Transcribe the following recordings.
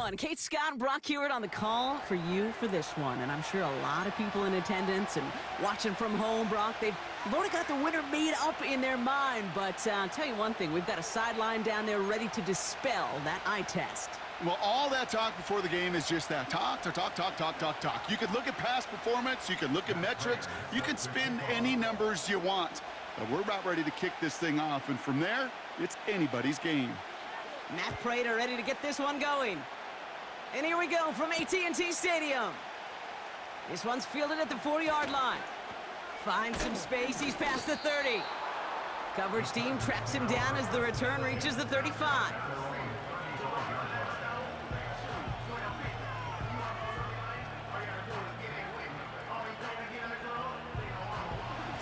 everyone. Kate, Scott, and Brock Hewitt on the call for you for this one. And I'm sure a lot of people in attendance and watching from home, Brock, they've already got the winner made up in their mind. But I'll tell you one thing. We've got a sideline down there ready to dispel that eye test. Well, all that talk before the game is just that. Talk. You can look at past performance. You can look at metrics. You can spin any numbers you want. But we're about ready to kick this thing off. And from there, it's anybody's game. Matt Prater ready to get this one going. And here we go from AT&T Stadium. This one's fielded at the 40-yard line. Finds some space. He's past the 30. Coverage team tracks him down as the return reaches the 35.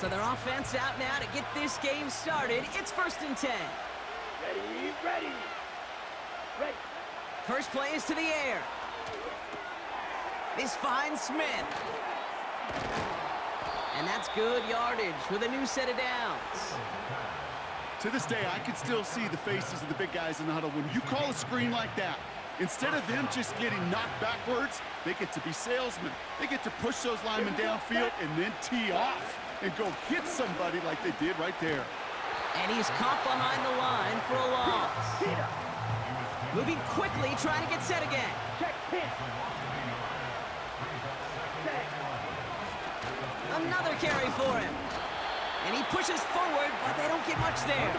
So their offense out now to get this game started. It's 1st and 10. Ready. First play is to the air. This finds Smith. And that's good yardage with a new set of downs. To this day, I can still see the faces of the big guys in the huddle. When you call a screen like that, instead of them just getting knocked backwards, they get to be salesmen. They get to push those linemen downfield and then tee off and go hit somebody like they did right there. And he's caught behind the line for a loss. Moving quickly, trying to get set again. Another carry for him. And he pushes forward, but they don't get much there.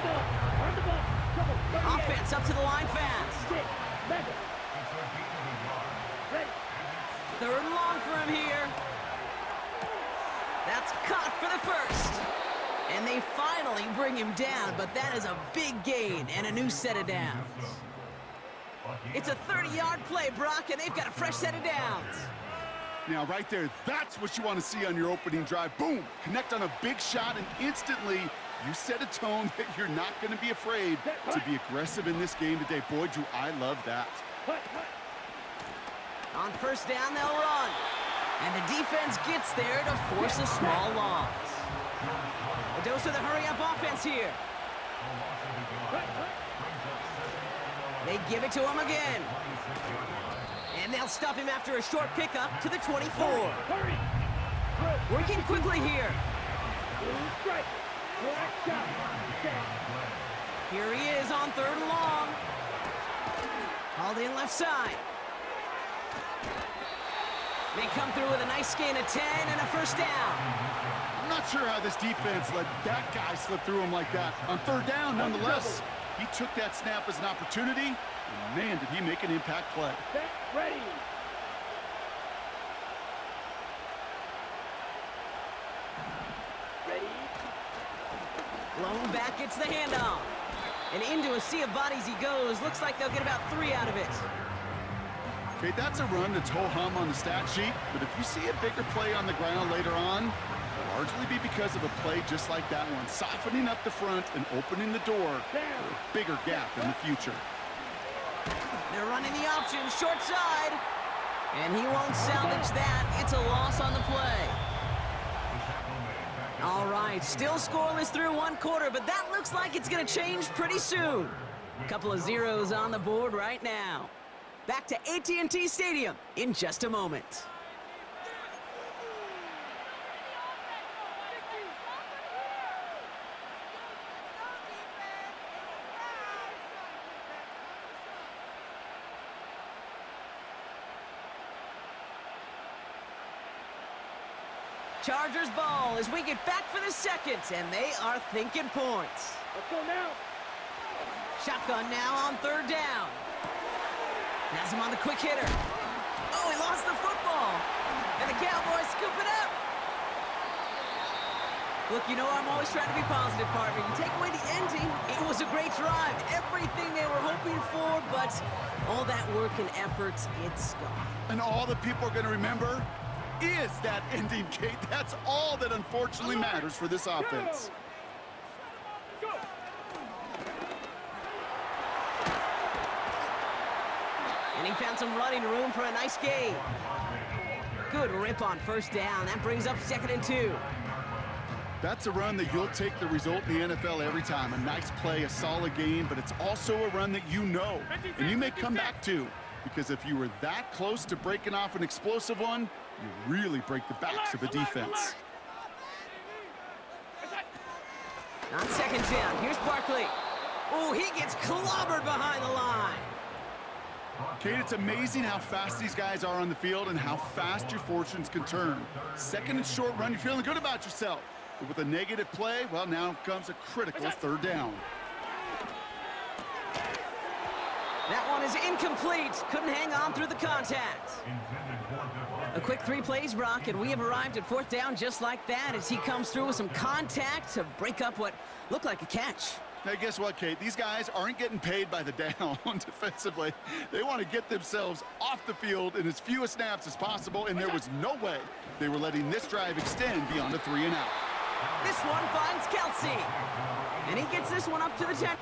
Offense up to the line fast. 3rd and long for him here. That's caught for the first. And they finally bring him down, but that is a big gain and a new set of downs. It's a 30-yard play, Brock, and they've got a fresh set of downs. Now, right there, that's what you want to see on your opening drive. Boom! Connect on a big shot, and instantly you set a tone that you're not going to be afraid to be aggressive in this game today. Boy, do I love that. On 1st down, they'll run. And the defense gets there to force a small loss. A dose of the hurry-up offense here. They give it to him again. And they'll stop him after a short pickup to the 24. Working quickly here. Here he is on 3rd and long. Hauled in left side. They come through with a nice gain of 10 and a 1st down. I'm not sure how this defense let that guy slip through him like that. On 3rd down, nonetheless, he took that snap as an opportunity, and man, did he make an impact play. Ready. Lone back gets the handoff. And into a sea of bodies he goes. Looks like they'll get about 3 out of it. Okay, that's a run that's ho-hum on the stat sheet, but if you see a bigger play on the ground later on, it'll largely be because of a play just like that one, softening up the front and opening the door for a bigger gap in the future. They're running the option, short side, and he won't salvage that. It's a loss on the play. All right, still scoreless through 1 quarter, but that looks like it's going to change pretty soon. A couple of zeros on the board right now. Back to AT&T Stadium in just a moment. Chargers ball as we get back for the 2nd, and they are thinking points. Let's go now. Shotgun now on 3rd down. Has him on the quick hitter. Oh, he lost the football. And the Cowboys scoop it up. Look, you know I'm always trying to be positive, partner. You take away the ending, it was a great drive. Everything they were hoping for, but all that work and effort, it's gone. And all that people are going to remember is that ending, Kate. That's all that unfortunately matters for this offense. Go. And he found some running room for a nice gain. Good rip on 1st down. That brings up 2nd and 2. That's a run that you'll take the result in the NFL every time. A nice play, a solid game, but it's also a run that you know, and you may come back to because if you were that close to breaking off an explosive one, you really break the backs of a defense. On second down, here's Barkley. Oh, he gets clobbered behind the line. Kate, it's amazing how fast these guys are on the field and how fast your fortunes can turn. Second and short run, you're feeling good about yourself. But with a negative play, well, now comes a critical third down. That one is incomplete. Couldn't hang on through the contact. A quick 3 plays, Brock, and we have arrived at fourth down just like that as he comes through with some contact to break up what looked like a catch. Hey, guess what, Kate? These guys aren't getting paid by the down defensively. They want to get themselves off the field in as few snaps as possible, and there was no way they were letting this drive extend beyond a 3 and out. This one finds Kelsey, and he gets this one up to the 10.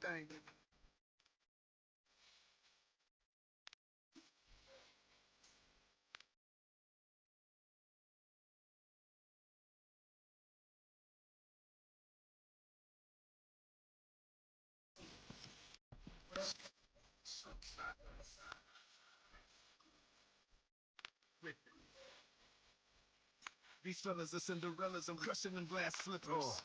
Dang. These fellas are Cinderellas. I'm crushing them glass slippers.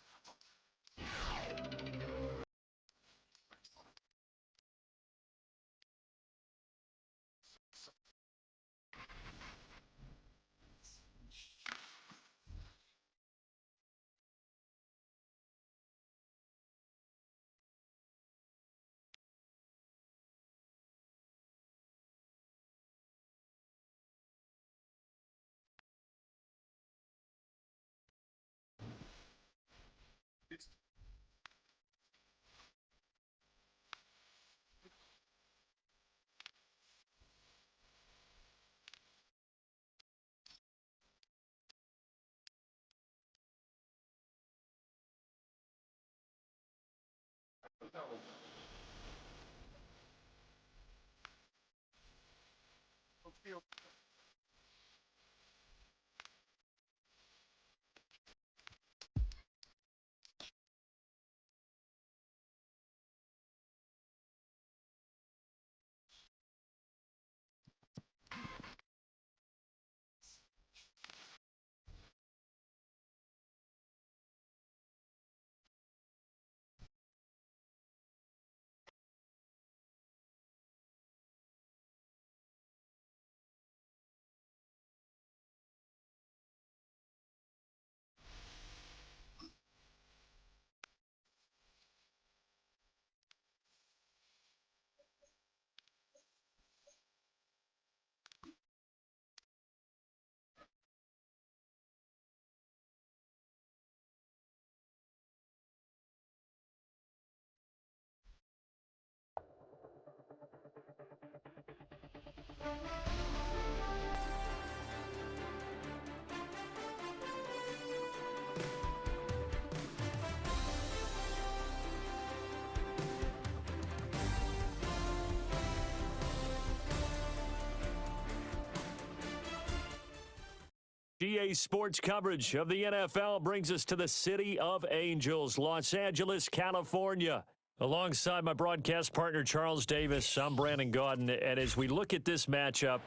GA Sports coverage of the NFL brings us to the City of Angels, Los Angeles, California. Alongside my broadcast partner, Charles Davis, I'm Brandon Gaudin. And as we look at this matchup,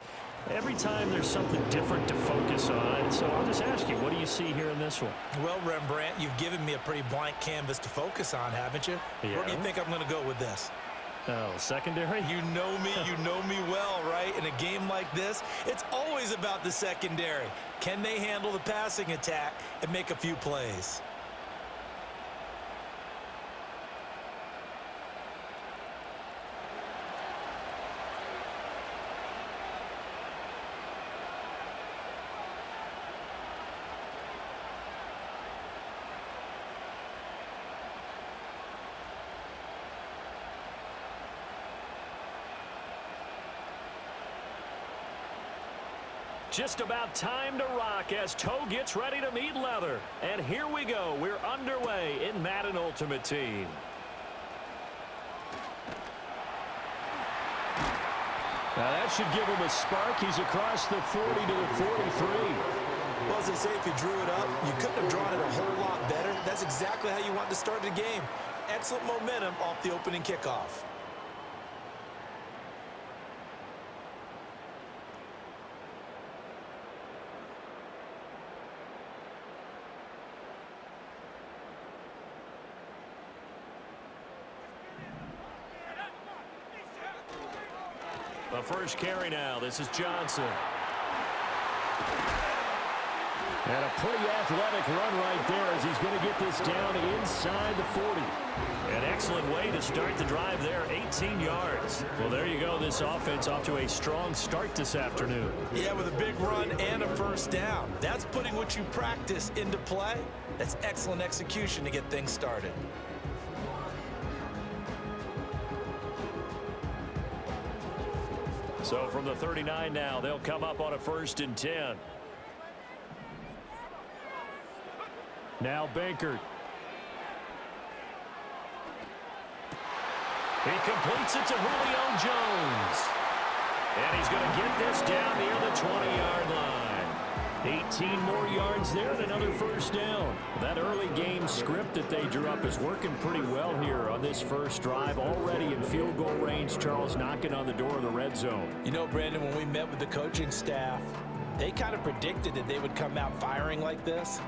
every time there's something different to focus on. So I'll just ask you, what do you see here in this one? Well, Rembrandt, you've given me a pretty blank canvas to focus on, haven't you? Yeah. Where do you think I'm going to go with this? Oh, secondary? You know me well, right? In a game like this, it's always about the secondary. Can they handle the passing attack and make a few plays? just about time to rock as toe gets ready to meet leather. And here we go. We're underway in Madden Ultimate Team. Now that should give him a spark. He's across the 40 to the 43. Well, as they say, if you drew it up, you couldn't have drawn it a whole lot better. That's exactly how you want to start the game. Excellent momentum off the opening kickoff. The first carry now. This is Johnson. And a pretty athletic run right there as he's going to get this down inside the 40. An excellent way to start the drive there, 18 yards. Well, there you go. This offense off to a strong start this afternoon. Yeah, with a big run and a first down. That's putting what you practice into play. That's excellent execution to get things started. So from the 39 now, they'll come up on a 1st and 10. Now Bankert. He completes it to Julio Jones. And he's going to get this down near the 20-yard line. 18 more yards there and another first down. That early game script that they drew up is working pretty well here on this first drive. Already in field goal range, Charles knocking on the door of the red zone. You know, Brandon, when we met with the coaching staff, they kind of predicted that they would come out firing like this.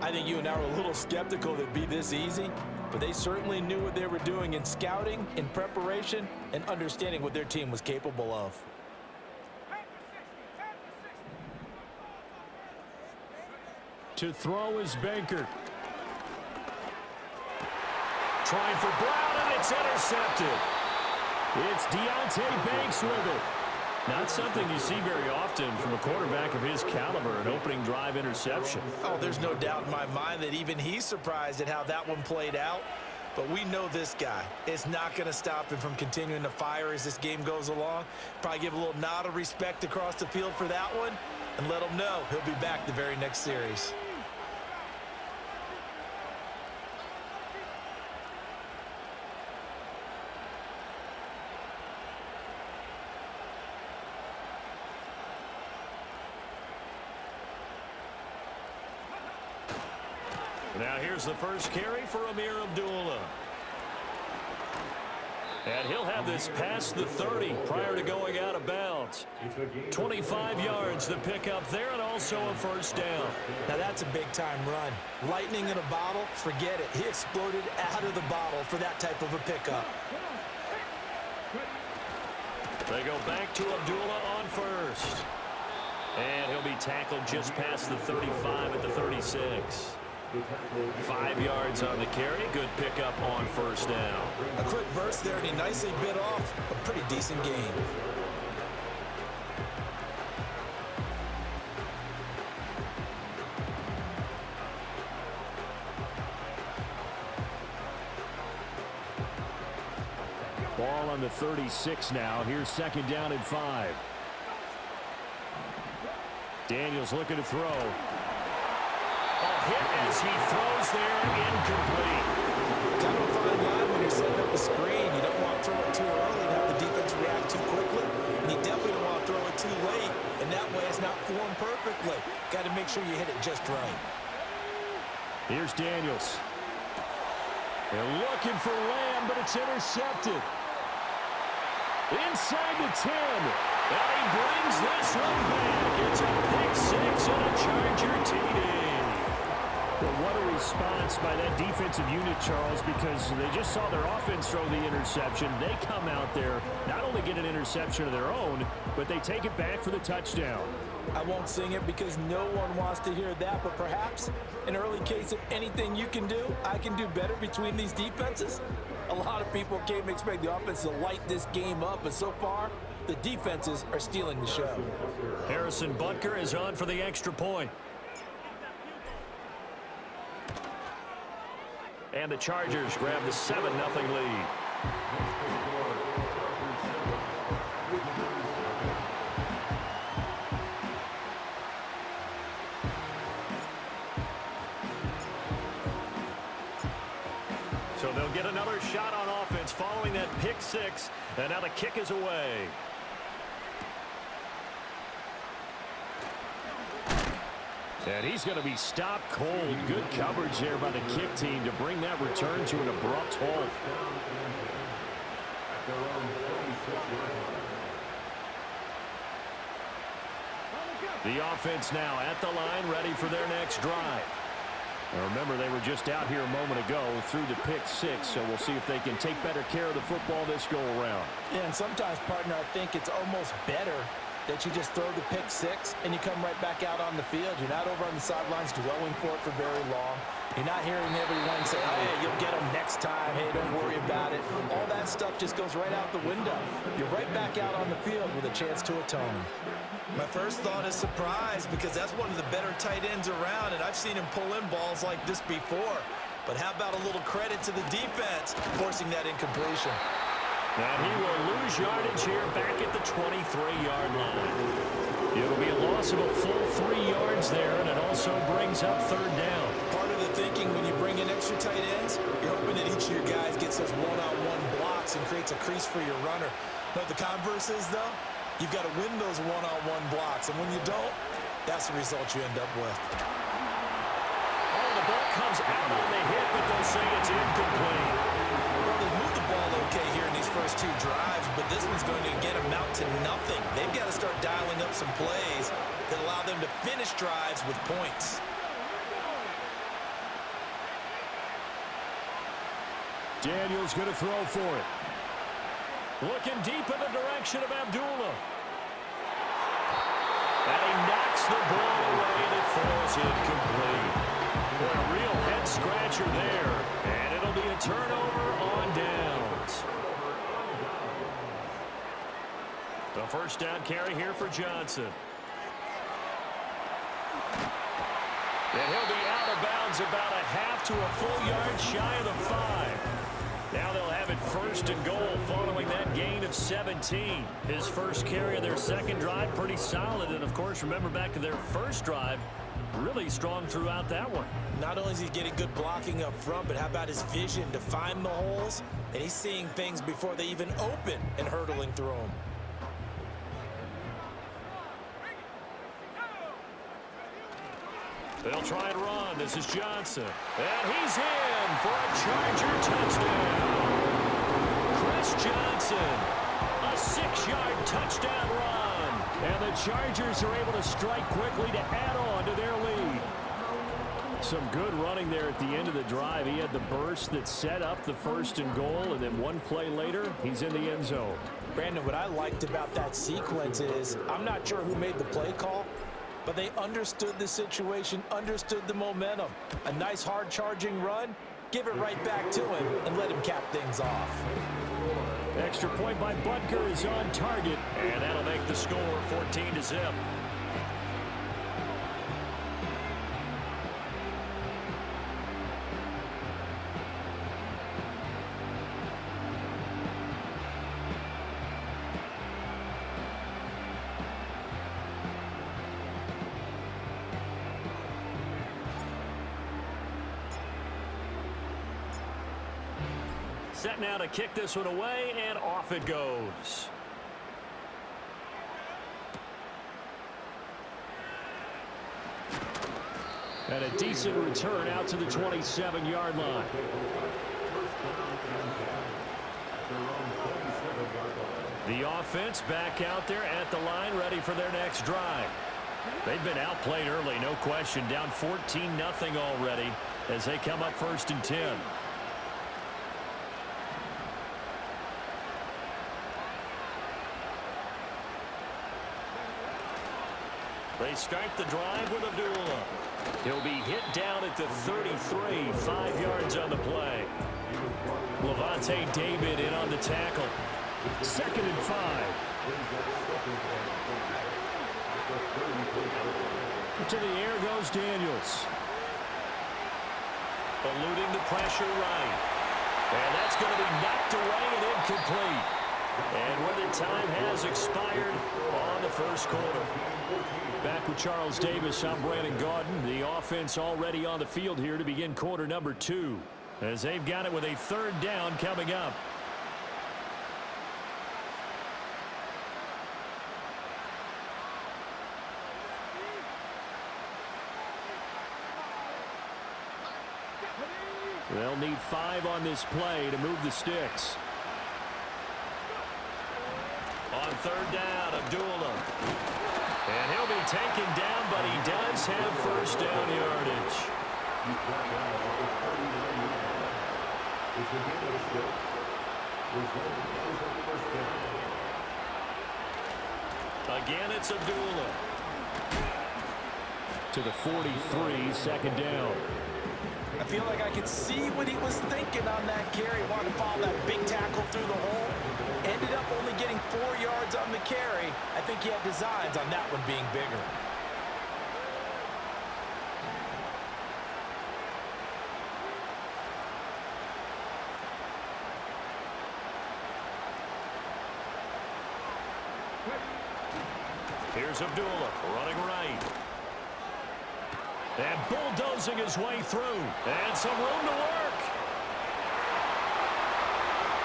I think you and I were a little skeptical that it'd be this easy, but they certainly knew what they were doing in scouting, in preparation, and understanding what their team was capable of. To throw is Bankert. Trying for Brown, and it's intercepted. It's Deontay Banks with it. Not something you see very often from a quarterback of his caliber, an opening drive interception. Oh, there's no doubt in my mind that even he's surprised at how that one played out. But we know this guy. It's not going to stop him from continuing to fire as this game goes along. Probably give a little nod of respect across the field for that one and let him know he'll be back the very next series. Now here's the first carry for Amir Abdullah. And he'll have this past the 30 prior to going out of bounds. 25 yards to pick up there and also a first down. Now that's a big-time run. Lightning in a bottle, forget it. He exploded out of the bottle for that type of a pickup. They go back to Abdullah on first. And he'll be tackled just past the 35 at the 36. 5 yards on the carry. Good pickup on first down. A quick burst there, and he nicely bit off a pretty decent gain. Ball on the 36 now. Here's 2nd down and 5. Daniels looking to throw. Hit as he throws there, incomplete. Kind of a fine line when you're setting up a screen. You don't want to throw it too early and have the defense react too quickly. And you definitely don't want to throw it too late, and that way it's not formed perfectly. Got to make sure you hit it just right. Here's Daniels. They're looking for Lamb, but it's intercepted. Inside the 10. And he brings this one back. It's a pick 6 and a Charger TD. Well, what a response by that defensive unit, Charles, because they just saw their offense throw the interception. They come out there, not only get an interception of their own, but they take it back for the touchdown. I won't sing it because no one wants to hear that, but perhaps an early case of anything you can do, I can do better between these defenses. A lot of people came to expect the offense to light this game up, but so far, the defenses are stealing the show. Harrison Butker is on for the extra point. And the Chargers grab the 7-0 lead. get another shot on offense following that pick six, and now the kick is away. And he's going to be stopped cold. Good coverage there by the kick team to bring that return to an abrupt halt. The offense now at the line, ready for their next drive. Now remember, they were just out here a moment ago through the pick six, so we'll see if they can take better care of the football this go-around. Yeah, and sometimes, partner, I think it's almost better that you just throw the pick six and you come right back out on the field. You're not over on the sidelines dwelling for it for very long. You're not hearing everyone say, oh, yeah, you'll get them next time. Hey, don't worry about it. All that stuff just goes right out the window. You're right back out on the field with a chance to atone. My first thought is surprise, because that's one of the better tight ends around, and I've seen him pull in balls like this before. But how about a little credit to the defense forcing that incompletion? And he will lose yardage here back at the 23-yard line. It'll be a loss of a full 3 yards there, and it also brings up third down. Part of the thinking when you bring in extra tight ends, you're hoping that each of your guys gets those one-on-one blocks and creates a crease for your runner. But the converse is, though, you've got to win those one-on-one blocks, and when you don't, that's the result you end up with. Oh, the ball comes out on the hit, but they'll say it's incomplete. Well, they moved the ball okay here in these first 2 drives, but this one's going to get them out to nothing. They've got to start dialing up some plays that allow them to finish drives with points. Daniel's going to throw for it. Looking deep in the direction of Abdullah. And he knocks the ball away and it falls incomplete. Boy, a real head-scratcher there. And it'll be a turnover on downs. The first down carry here for Johnson. And he'll be out of bounds about a half to a full yard shy of the 5. Now they'll have it first and goal following that gain of 17. His first carry of their second drive, pretty solid. And, of course, remember back to their first drive, really strong throughout that one. Not only is he getting good blocking up front, but how about his vision to find the holes? And he's seeing things before they even open and hurdling through them. They'll try and run. This is Johnson. And he's in for a Charger touchdown. Chris Johnson, a 6-yard touchdown run. And the Chargers are able to strike quickly to add on to their lead. Some good running there at the end of the drive. He had the burst that set up the first and goal, and then one play later, he's in the end zone. Brandon, what I liked about that sequence is I'm not sure who made the play call, but they understood the situation, understood the momentum. A nice hard charging run, give it right back to him and let him cap things off. Extra point by Butker is on target, and that'll make the score 14-0. Set now to kick this one away, and off it goes. And a decent return out to the 27-yard line. The offense back out there at the line, ready for their next drive. They've been outplayed early, no question. Down 14-0 already as they come up first and 10. They start the drive with Abdullah. He'll be hit down at the 33, 5 yards on the play. Levante David in on the tackle. 2nd and 5. To the air goes Daniels. Eluding the pressure right. And that's going to be knocked away and incomplete. And where the time has expired on the first quarter. Back with Charles Davis, I'm Brandon Gaudin. The offense already on the field here to begin quarter number 2. as they've got it with a third down coming up. They'll need 5 on this play to move the sticks. On third down, Abdullah. And he'll be taken down, but he does have first down yardage. Again, it's Abdullah. To the 43, second down. I feel like I could see what he was thinking on that carry. Wanted to follow that big tackle through the hole. Ended up only getting 4 yards on the carry. I think he had designs on that one being bigger. Here's Abdullah running right. And bulldozing his way through. And some room to work.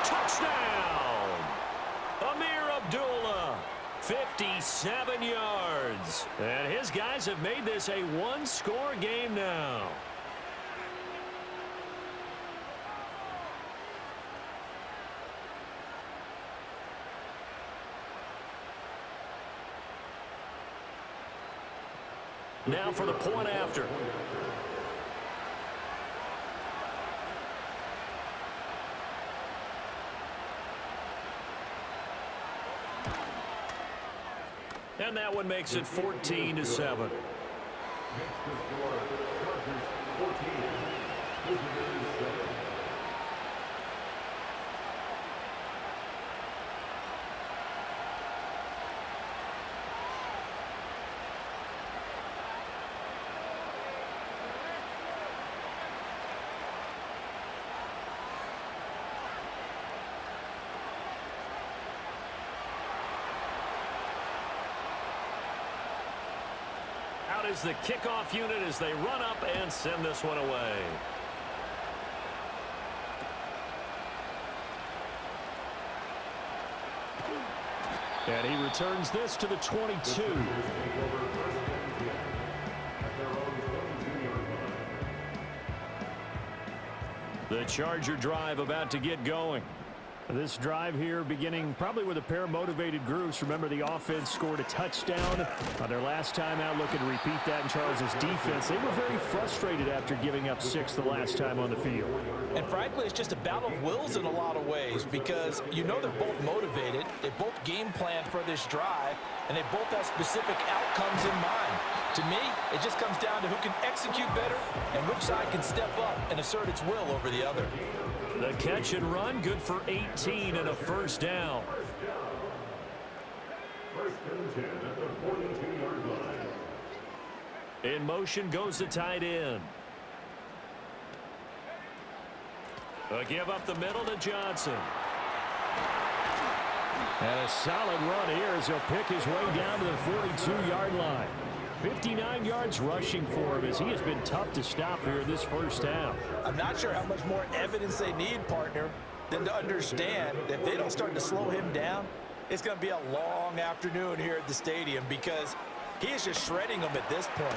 Touchdown! Amir Abdullah, 57 yards. And his guys have made this a one-score game now. Now for the point after. And that one makes it 14-7. Out is the kickoff unit as they run up and send this one away. And he returns this to the 22. The Charger drive about to get going. This drive here beginning probably with a pair of motivated groups. Remember, the offense scored a touchdown on their last time out. Looking to repeat that in Charles' defense. They were very frustrated after giving up 6 the last time on the field. And frankly, it's just a battle of wills in a lot of ways because you know they're both motivated. They both game planned for this drive, and they both have specific outcomes in mind. To me, it just comes down to who can execute better and which side can step up and assert its will over the other. The catch and run, good for 18 and a first down. In motion goes the tight end. A give up the middle to Johnson. And a solid run here as he'll pick his way down to the 42-yard line. 59 yards rushing for him as he has been tough to stop here in this first half. I'm not sure how much more evidence they need, partner, than to understand that if they don't start to slow him down, it's going to be a long afternoon here at the stadium because he is just shredding them at this point.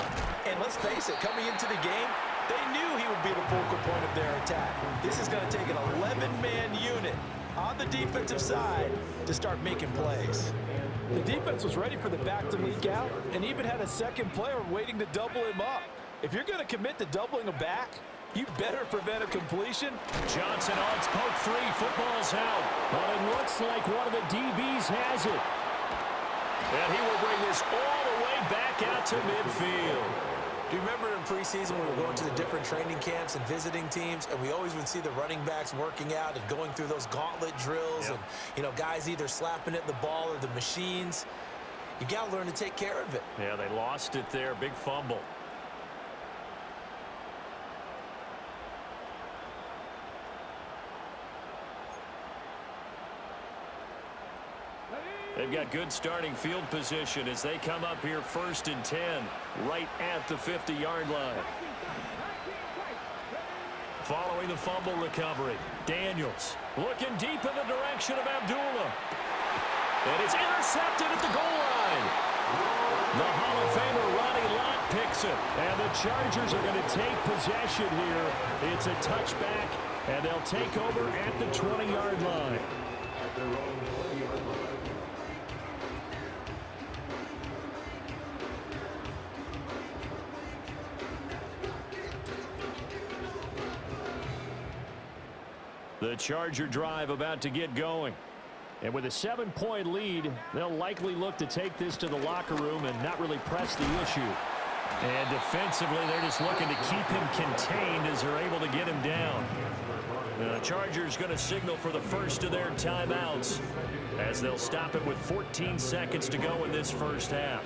And let's face it, coming into the game, they knew he would be the focal point of their attack. This is going to take an 11-man unit on the defensive side to start making plays. The defense was ready for the back to leak out and even had a second player waiting to double him up. If you're going to commit to doubling a back, you better prevent a completion. Johnson odds poke 3, football's out. But it looks like one of the DBs has it. And he will bring this all the way back out to midfield. Do you remember in preseason when we were going to the different training camps and visiting teams, and we always would see the running backs working out and going through those gauntlet drills, and, you know, guys either slapping at the ball or the machines. You got to learn to take care of it. Yeah, they lost it there. Big fumble. They've got good starting field position as they come up here 1st and 10, right at the 50-yard line. Following the fumble recovery, Daniels looking deep in the direction of Abdullah. And it's intercepted at the goal line. The Hall of Famer Ronnie Lott picks it. And the Chargers are going to take possession here. It's a touchback, and they'll take over at the 20-yard line. The Charger drive about to get going. And with a 7-point lead, they'll likely look to take this to the locker room and not really press the issue. And defensively, they're just looking to keep him contained as they're able to get him down. The Chargers going to signal for the first of their timeouts as they'll stop it with 14 seconds to go in this first half.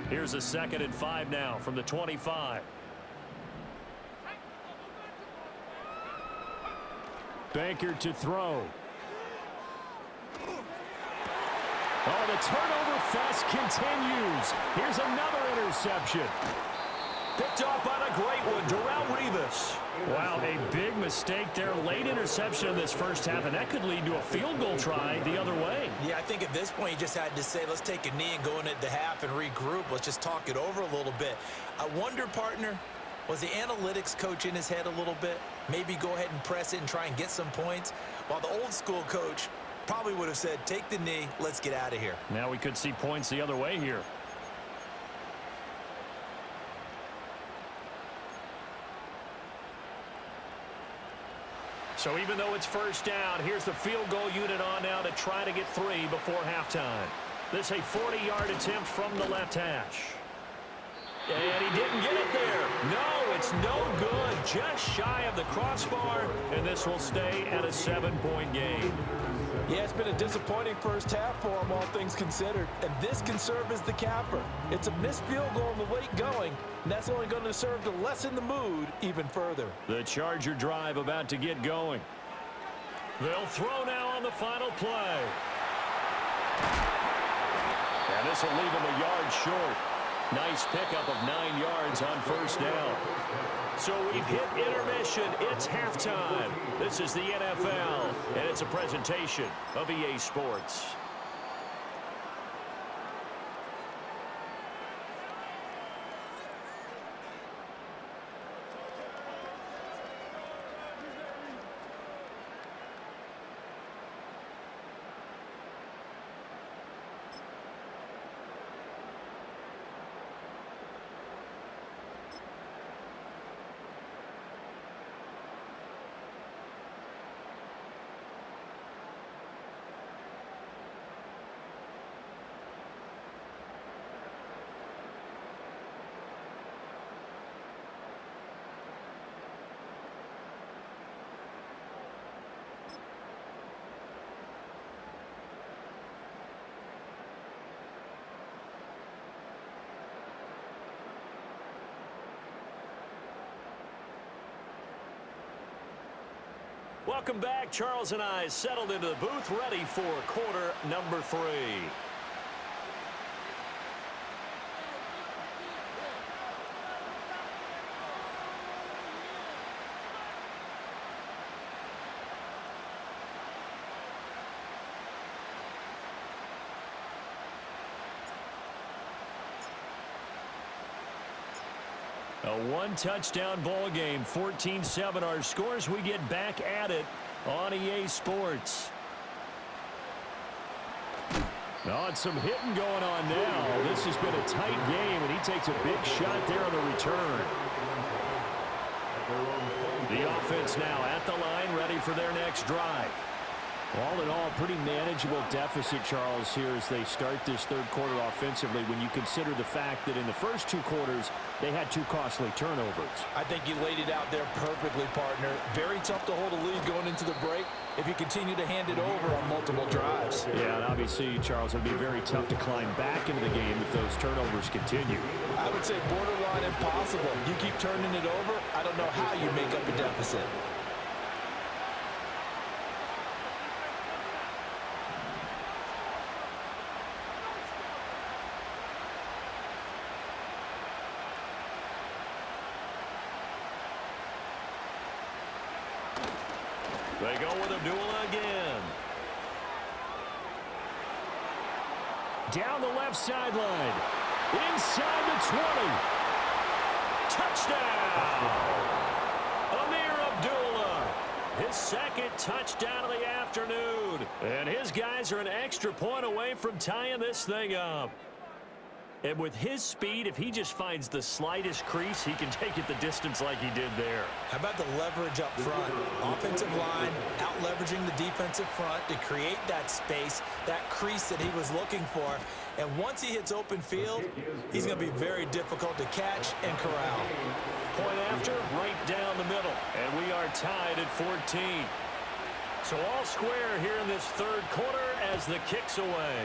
Here's a 2nd and 5 now from the 25. Baker to throw. Oh, the turnover fest continues. Here's another interception. Picked off on a great one, Darrelle Revis. Wow, a big mistake there. Late interception in this first half, and that could lead to a field goal try the other way. Yeah, I think at this point you just had to say, let's take a knee and go into the half and regroup. Let's just talk it over a little bit. I wonder, partner, was the analytics coach in his head a little bit? Maybe go ahead and press it and try and get some points? While the old school coach probably would have said, take the knee, let's get out of here. Now we could see points the other way here. So even though it's first down, here's the field goal unit on now to try to get 3 before halftime. This a 40-yard attempt from the left hash. And he didn't get it there. No, it's no good. Just shy of the crossbar, and this will stay at a 7-point game. Yeah, it's been a disappointing first half for him, all things considered. And this can serve as the capper. It's a missed field goal in the late going, and that's only going to serve to lessen the mood even further. The Charger drive about to get going. They'll throw now on the final play. And this will leave him a yard short. Nice pickup of 9 yards on first down. So we've hit intermission. It's halftime. This is the NFL, and it's a presentation of EA Sports. Welcome back. Charles and I settled into the booth, ready for quarter number 3. A one-touchdown ball game, 14-7 our scores. We get back at it on EA Sports. Oh, and some hitting going on now. This has been a tight game, and he takes a big shot there on the return. The offense now at the line, ready for their next drive. All in all, pretty manageable deficit, Charles, here as they start this third quarter offensively when you consider the fact that in the first 2 quarters, they had 2 costly turnovers. I think you laid it out there perfectly, partner. Very tough to hold a lead going into the break if you continue to hand it over on multiple drives. Yeah, and obviously, Charles, it would be very tough to climb back into the game if those turnovers continue. I would say borderline impossible. You keep turning it over, I don't know how you make up a deficit. They go with Abdullah again. Down the left sideline. Inside the 20. Touchdown! Amir Abdullah. His second touchdown of the afternoon. And his guys are an extra point away from tying this thing up. And with his speed, if he just finds the slightest crease, he can take it the distance like he did there. How about the leverage up front? Offensive line out-leveraging the defensive front to create that space, that crease that he was looking for. And once he hits open field, he's going to be very difficult to catch and corral. Point after, right down the middle. And we are tied at 14. So all square here in this third quarter as the kick's away.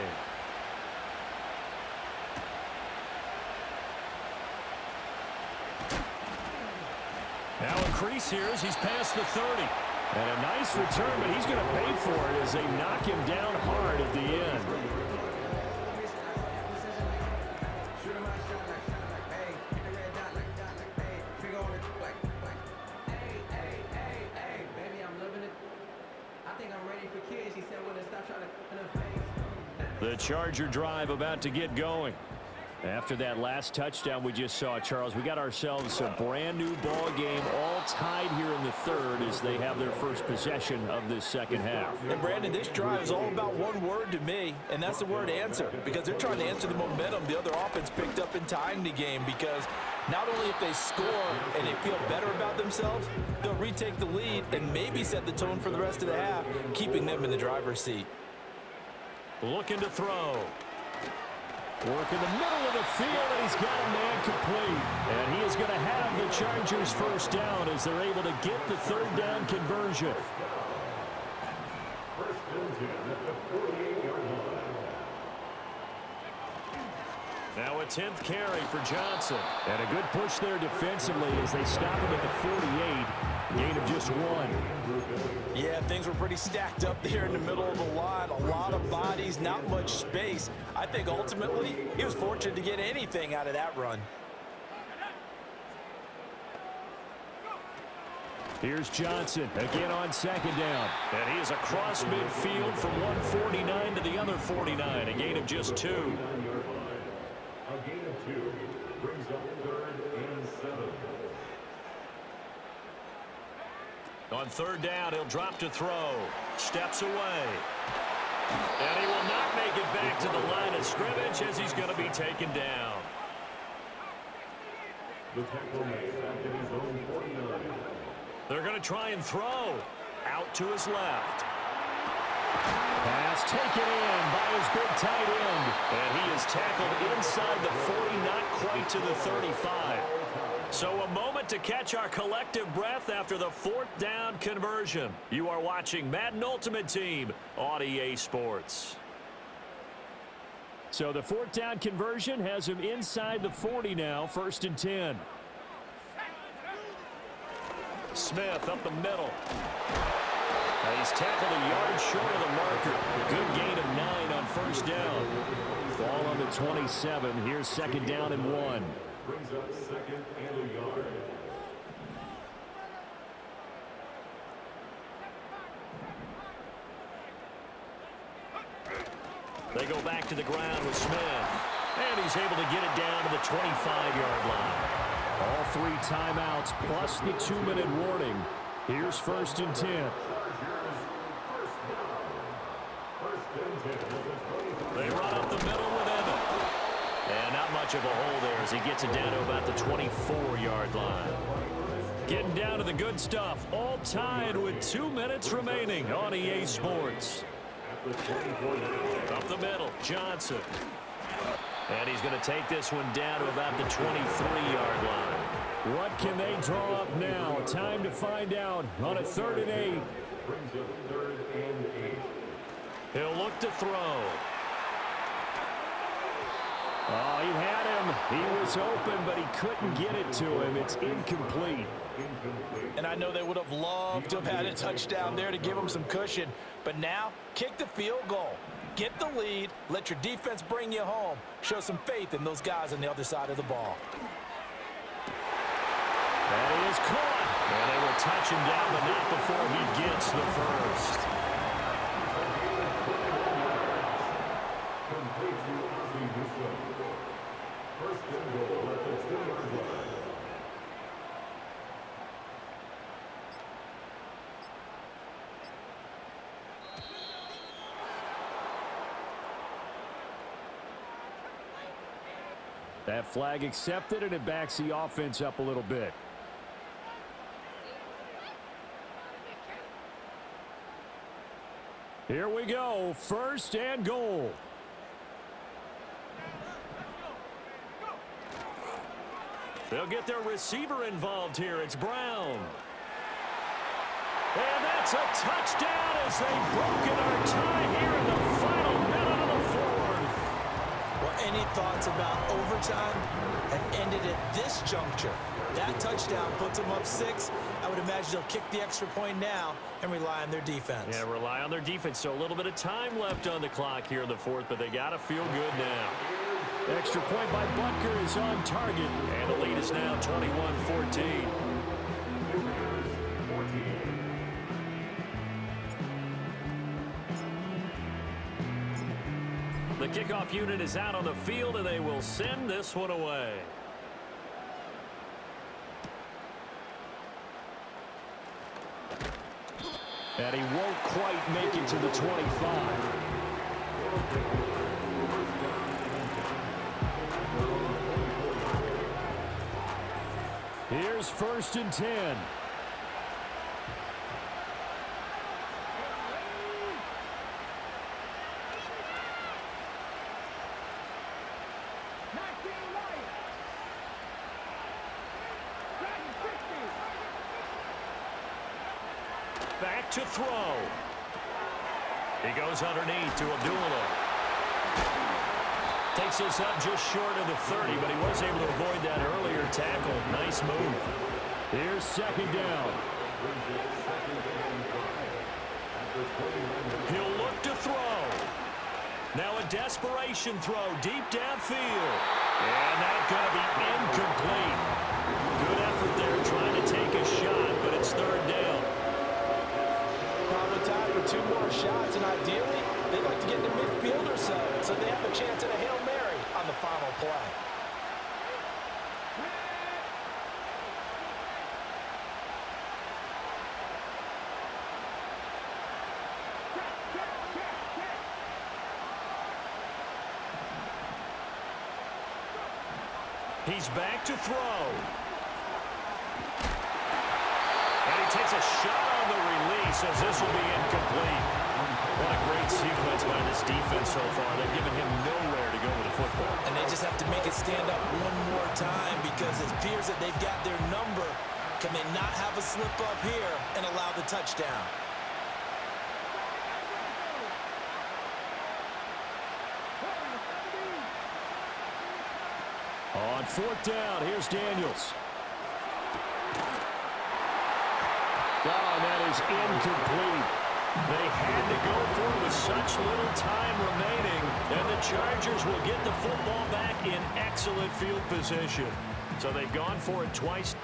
Now a crease here as he's past the 30. And a nice return, but he's going to pay for it as they knock him down hard at the end. The Charger drive about to get going. After that last touchdown we just saw, Charles, we got ourselves a brand new ball game, all tied here in the third as they have their first possession of this second half. And Brandon, this drive is all about one word to me, and that's the word answer, because they're trying to answer the momentum the other offense picked up in tying the game, because not only if they score and they feel better about themselves, they'll retake the lead and maybe set the tone for the rest of the half, keeping them in the driver's seat. Looking to throw. Work in the middle of the field, and he's got a man complete. And he is going to have the Chargers first down as they're able to get the third down conversion. Now a 10th carry for Johnson. And a good push there defensively as they stop him at the 48. Gain of just 1. Yeah, things were pretty stacked up there in the middle of the line. A lot of bodies, not much space. I think ultimately he was fortunate to get anything out of that run. Here's Johnson again on second down. And he is across midfield from 149 to the other 49. A gain of just 2. A gain of 2 brings up 3rd and 7. On third down, he'll drop to throw. Steps away. And he will not make it back to the line of scrimmage as he's going to be taken down. The tackle made back at his own 49. They're going to try and throw. Out to his left. Pass taken in by his big tight end. And he is tackled inside the 40, not quite to the 35. So a moment to catch our collective breath after the 4th down conversion. You are watching Madden Ultimate Team on EA Sports. So the 4th down conversion has him inside the 40 now, 1st and 10. Smith up the middle. He's tackled a yard short of the marker. Good gain of 9 on 1st down. Ball on the 27. Here's 2nd down and 1. Brings up 2nd and a yard. They go back to the ground with Smith. And he's able to get it down to the 25-yard line. All 3 timeouts plus the 2-minute warning. Here's 1st and 10. They run up the middle with Evan. And not much of a hole there as he gets it down to about the 24-yard line. Getting down to the good stuff. All tied with 2 minutes remaining on EA Sports. Up the middle, Johnson. And he's going to take this one down to about the 23-yard line. What can they draw up now? Time to find out on a 3rd and 8. He'll look to throw. Oh, he had him. He was open, but he couldn't get it to him. It's incomplete. And I know they would have loved to have had a touchdown there to give them some cushion. But now, kick the field goal. Get the lead. Let your defense bring you home. Show some faith in those guys on the other side of the ball. That is caught. And they will touch him down, but not before he gets the first. Complete to Ozzie Newsome. First and goal at the 2-yard line. That flag accepted, and it backs the offense up a little bit. Here we go, first and goal. They'll get their receiver involved here. It's Brown. And that's a touchdown as they've broken our tie here in the final minute of the fourth. Well, any thoughts about overtime have ended at this juncture. That touchdown puts them up 6. I would imagine they'll kick the extra point now and rely on their defense. Yeah, rely on their defense. So a little bit of time left on the clock here in the fourth, but they got to feel good now. Extra point by Butker is on target, and the lead is now 21-14. The kickoff unit is out on the field, and they will send this one away. And he won't quite make it to the 25. Here's first and 10. Back to throw. He goes underneath to Abdullah. Takes us up just short of the 30, but he was able to avoid that earlier tackle. Nice move. Here's second down. He'll look to throw. Now a desperation throw deep downfield. And that's going to be incomplete. Good effort there trying to take a shot, but it's third down. Probably time for 2 more shots, and ideally, they'd like to get to midfield or so they have a chance at a Hail Mary on the final play. He's back to throw. And he takes a shot on the release as this will be incomplete. What a great sequence by this defense so far. They've given him nowhere to go with the football. And they just have to make it stand up one more time because it appears that they've got their number. Can they not have a slip up here and allow the touchdown? On fourth down, here's Daniels. Oh, that is incomplete. They had to go for it with such little time remaining, and the Chargers will get the football back in excellent field position. So they've gone for it twice.